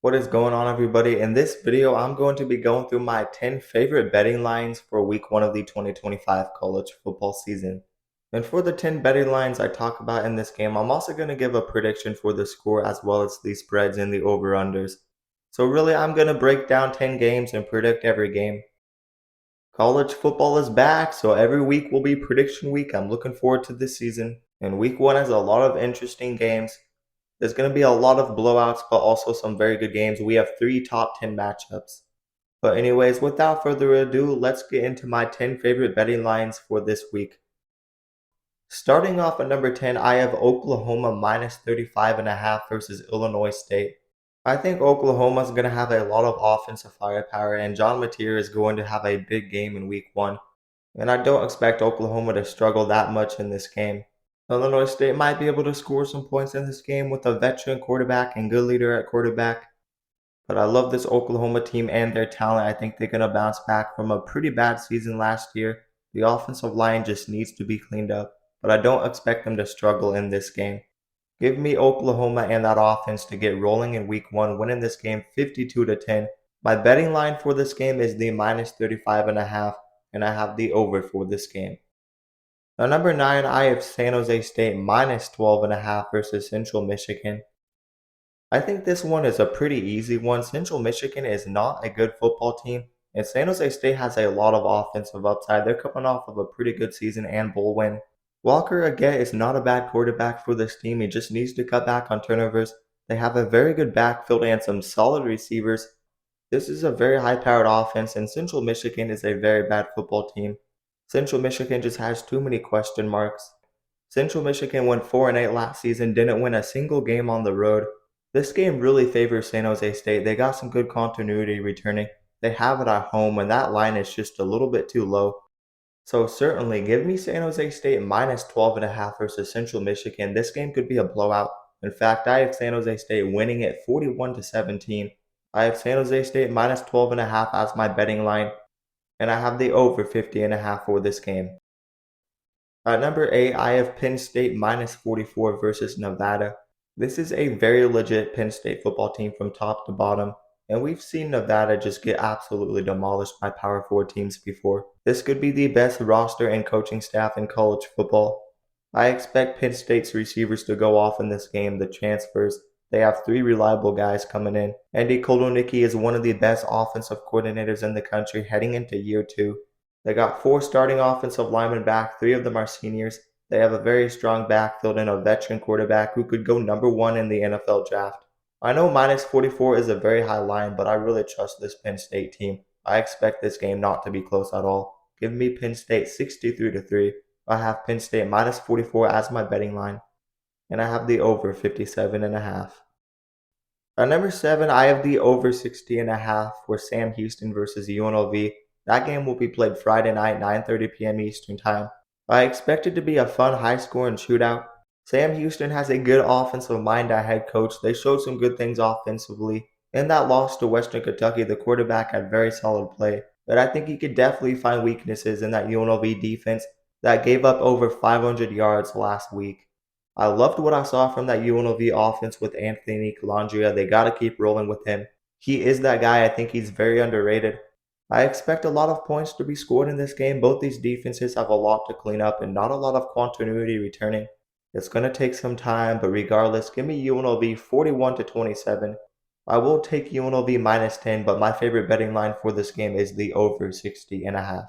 What is going on, everybody? In this video, I'm going to be going through my 10 favorite betting lines for week 1 of the 2025 college football season. And for the 10 betting lines I talk about in this game, I'm also going to give a prediction for the score as well as the spreads and the over-unders. So really, I'm going to break down 10 games and predict every game. College football is back, so every week will be prediction week. I'm looking forward to this season. And week 1 has a lot of interesting games. There's going to be a lot of blowouts, but also some very good games. We have 3 top 10 matchups. But anyways, without further ado, let's get into my 10 favorite betting lines for this week. Starting off at number 10, I have Oklahoma minus 35.5 versus Illinois State. I think Oklahoma is going to have a lot of offensive firepower, and John Mateer is going to have a big game in week 1. And I don't expect Oklahoma to struggle that much in this game. Illinois State might be able to score some points in this game with a veteran quarterback and good leader at quarterback. But I love this Oklahoma team and their talent. I think they're going to bounce back from a pretty bad season last year. The offensive line just needs to be cleaned up, but I don't expect them to struggle in this game. Give me Oklahoma and that offense to get rolling in week 1, winning this game 52-10. My betting line for this game is the minus 35.5, and I have the over for this game. Now, number 9, I have San Jose State minus 12.5 versus Central Michigan. I think this one is a pretty easy one. Central Michigan is not a good football team, and San Jose State has a lot of offensive upside. They're coming off of a pretty good season and bowl win. Walker Agate is not a bad quarterback for this team. He just needs to cut back on turnovers. They have a very good backfield and some solid receivers. This is a very high-powered offense, and Central Michigan is a very bad football team. Central Michigan just has too many question marks. Central Michigan went 4-8 last season, didn't win a single game on the road. This game really favors San Jose State. They got some good continuity returning. They have it at home, and that line is just a little bit too low. So certainly, give me San Jose State minus 12.5 versus Central Michigan. This game could be a blowout. In fact, I have San Jose State winning it 41-17. I have San Jose State minus 12.5 as my betting line, and I have the over 50.5 for this game. At number 8, I have Penn State minus 44 versus Nevada. This is a very legit Penn State football team from top to bottom, and we've seen Nevada just get absolutely demolished by Power 4 teams before. This could be the best roster and coaching staff in college football. I expect Penn State's receivers to go off in this game, the transfers. They have 3 reliable guys coming in. Andy Kotelnicki is one of the best offensive coordinators in the country heading into year 2. They got 4 starting offensive linemen back, 3 of them are seniors. They have a very strong backfield and a veteran quarterback who could go number 1 in the NFL draft. I know minus 44 is a very high line, but I really trust this Penn State team. I expect this game not to be close at all. Give me Penn State 63-3. I have Penn State minus 44 as my betting line, and I have the over 57.5. At number 7, I have the over 60.5 for Sam Houston versus UNLV. That game will be played Friday night, 9:30 p.m. Eastern Time. I expect it to be a fun, high-scoring shootout. Sam Houston has a good offensive mind at head coach. They showed some good things offensively. In that loss to Western Kentucky, the quarterback had very solid play, but I think he could definitely find weaknesses in that UNLV defense that gave up over 500 yards last week. I loved what I saw from that UNLV offense with Anthony Calandria. They got to keep rolling with him. He is that guy. I think he's very underrated. I expect a lot of points to be scored in this game. Both these defenses have a lot to clean up and not a lot of continuity returning. It's going to take some time, but regardless, give me UNLV 41-27. I will take UNLV minus 10, but my favorite betting line for this game is the over 60.5.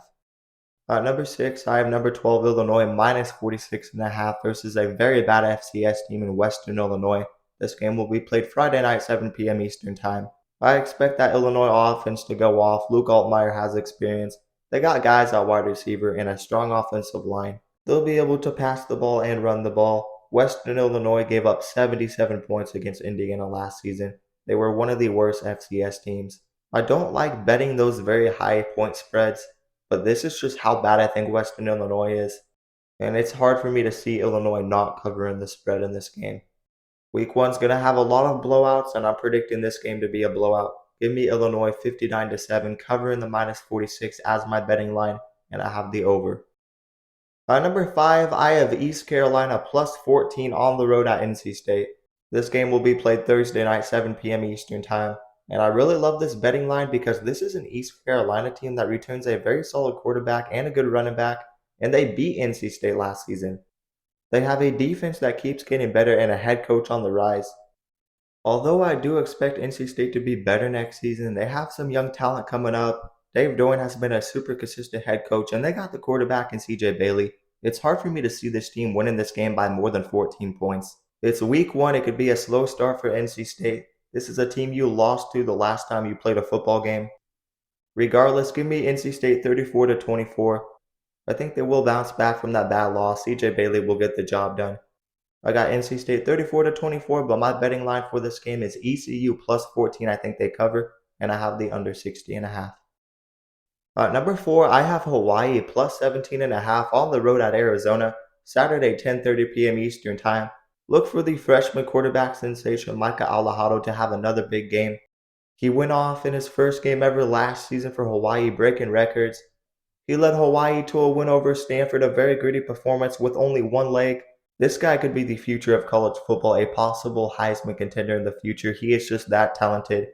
At number 6, I have number 12 Illinois minus 46.5 versus a very bad FCS team in Western Illinois. This game will be played Friday night, 7 p.m. Eastern Time. I expect that Illinois offense to go off. Luke Altmaier has experience. They got guys at wide receiver and a strong offensive line. They'll be able to pass the ball and run the ball. Western Illinois gave up 77 points against Indiana last season. They were one of the worst FCS teams. I don't like betting those very high point spreads, but this is just how bad I think Western Illinois is. And it's hard for me to see Illinois not covering the spread in this game. Week 1's going to have a lot of blowouts, and I'm predicting this game to be a blowout. Give me Illinois 59-7, covering the minus 46 as my betting line, and I have the over. Number 5, I have East Carolina plus 14 on the road at NC State. This game will be played Thursday night, 7 p.m. Eastern Time. And I really love this betting line because this is an East Carolina team that returns a very solid quarterback and a good running back, and they beat NC State last season. They have a defense that keeps getting better and a head coach on the rise. Although I do expect NC State to be better next season, they have some young talent coming up. Dave Doeren has been a super consistent head coach, and they got the quarterback in CJ Bailey. It's hard for me to see this team winning this game by more than 14 points. It's week one, it could be a slow start for NC State. This is a team you lost to the last time you played a football game. Regardless, give me NC State 34 to 24. I think they will bounce back from that bad loss. CJ Bailey will get the job done. I got NC State 34 to 24, but my betting line for this game is ECU plus 14. I think they cover, and I have the under 60.5. Number 4, I have Hawaii plus 17.5 on the road at Arizona, Saturday 10:30 p.m. Eastern Time. Look for the freshman quarterback sensation Micah Alahado to have another big game. He went off in his first game ever last season for Hawaii, breaking records. He led Hawaii to a win over Stanford, a very gritty performance with only one leg. This guy could be the future of college football, a possible Heisman contender in the future. He is just that talented.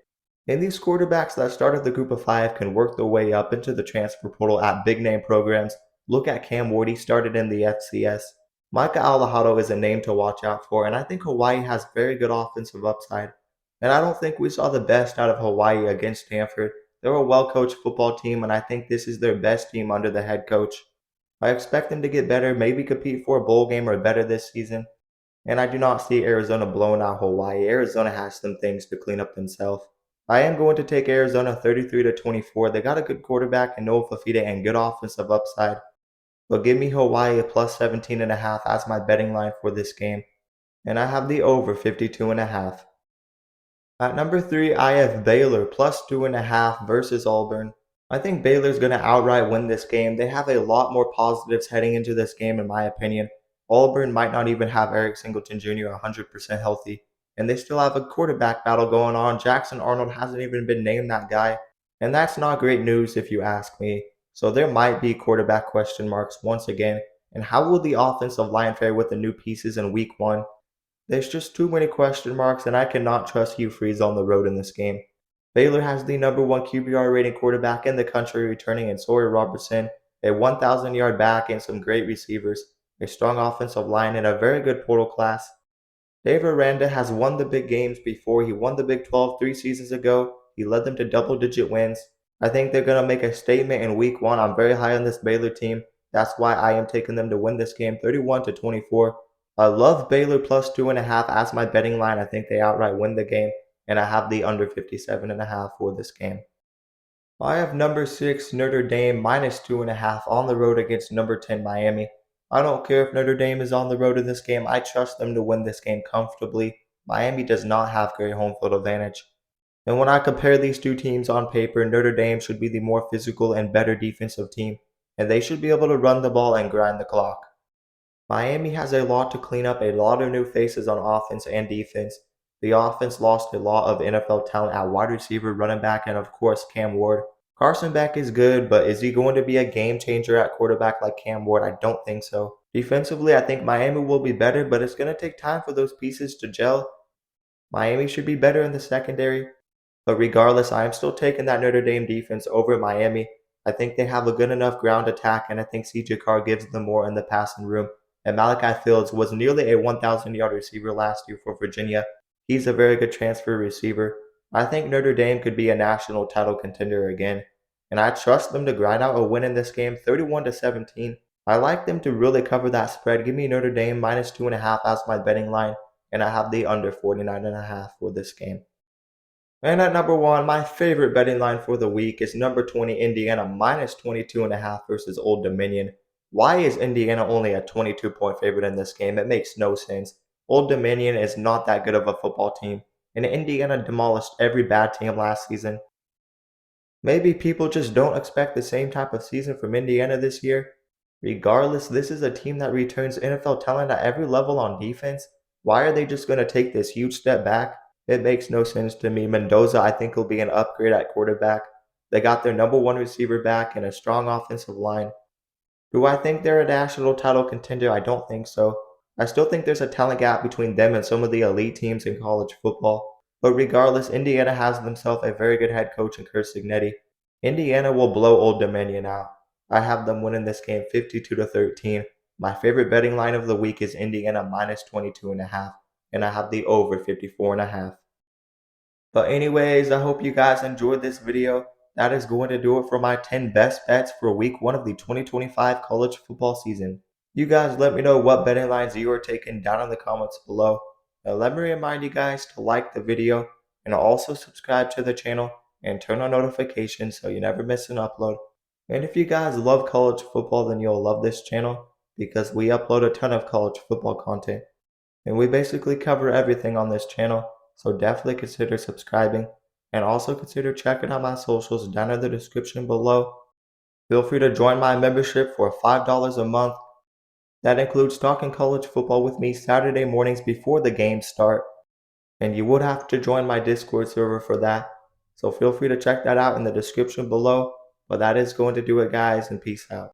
And these quarterbacks that started the group of five can work their way up into the transfer portal at big name programs. Look at Cam Ward, he started in the FCS. Micah Alahado is a name to watch out for, and I think Hawaii has very good offensive upside. And I don't think we saw the best out of Hawaii against Stanford. They're a well-coached football team, and I think this is their best team under the head coach. I expect them to get better, maybe compete for a bowl game or better this season. And I do not see Arizona blowing out Hawaii. Arizona has some things to clean up themselves. I am going to take Arizona 33 to 24. They got a good quarterback in Noah Fafita and good offensive upside. But give me Hawaii plus 17.5 as my betting line for this game. And I have the over 52.5. At number 3, I have Baylor plus 2.5 versus Auburn. I think Baylor's going to outright win this game. They have a lot more positives heading into this game, in my opinion. Auburn might not even have Eric Singleton Jr. 100% healthy, and they still have a quarterback battle going on. Jackson Arnold hasn't even been named that guy, and that's not great news if you ask me. So there might be quarterback question marks once again. And how will the offensive line fare with the new pieces in week one? There's just too many question marks, and I cannot trust Hugh Freeze on the road in this game. Baylor has the number one QBR rating quarterback in the country returning in Sawyer Robertson, a 1,000-yard back and some great receivers, a strong offensive line, and a very good portal class. Dave Aranda has won the big games before. He won the Big 12 3 seasons ago. He led them to double-digit wins. I think they're going to make a statement in week one. I'm very high on this Baylor team. That's why I am taking them to win this game 31 to 24. I love Baylor plus 2.5 as my betting line. I think they outright win the game, and I have the under 57.5 for this game. I have number 6 Notre Dame minus 2.5 on the road against number 10 Miami. I don't care if Notre Dame is on the road in this game. I trust them to win this game comfortably. Miami does not have great home field advantage. And when I compare these two teams on paper, Notre Dame should be the more physical and better defensive team, and they should be able to run the ball and grind the clock. Miami has a lot to clean up, a lot of new faces on offense and defense. The offense lost a lot of NFL talent at wide receiver, running back, and of course Cam Ward. Carson Beck is good, but is he going to be a game changer at quarterback like Cam Ward? I don't think so. Defensively, I think Miami will be better, but it's going to take time for those pieces to gel. Miami should be better in the secondary. But regardless, I am still taking that Notre Dame defense over Miami. I think they have a good enough ground attack, and I think CJ Carr gives them more in the passing room. And Malachi Fields was nearly a 1,000-yard receiver last year for Virginia. He's a very good transfer receiver. I think Notre Dame could be a national title contender again. And I trust them to grind out a win in this game, 31 to 17. I like them to really cover that spread. Give me Notre Dame minus 2.5 as my betting line, and I have the under 49.5 for this game. And at number 1, my favorite betting line for the week is number 20 Indiana minus 22.5 versus Old Dominion. Why is Indiana only a 22-point favorite in this game? It makes no sense. Old Dominion is not that good of a football team, and Indiana demolished every bad team last season. Maybe people just don't expect the same type of season from Indiana this year. Regardless, this is a team that returns NFL talent at every level on defense. Why are they just going to take this huge step back? It makes no sense to me. Mendoza, I think, will be an upgrade at quarterback. They got their number one receiver back and a strong offensive line. Do I think they're a national title contender? I don't think so. I still think there's a talent gap between them and some of the elite teams in college football. But regardless, Indiana has themselves a very good head coach in Curt Cignetti. Indiana will blow Old Dominion out. I have them winning this game 52-13. My favorite betting line of the week is Indiana minus 22.5, and I have the over 54.5. But anyways, I hope you guys enjoyed this video. That is going to do it for my 10 best bets for week 1 of the 2025 college football season. You guys let me know what betting lines you are taking down in the comments below. Now let me remind you guys to like the video and also subscribe to the channel and turn on notifications so you never miss an upload. And if you guys love college football, then you'll love this channel because we upload a ton of college football content. And we basically cover everything on this channel, so definitely consider subscribing and also consider checking out my socials down in the description below. Feel free to join my membership for $5 a month. That includes talking college football with me Saturday mornings before the games start, and you would have to join my Discord server for that. So feel free to check that out in the description below. But that is going to do it, guys, and peace out.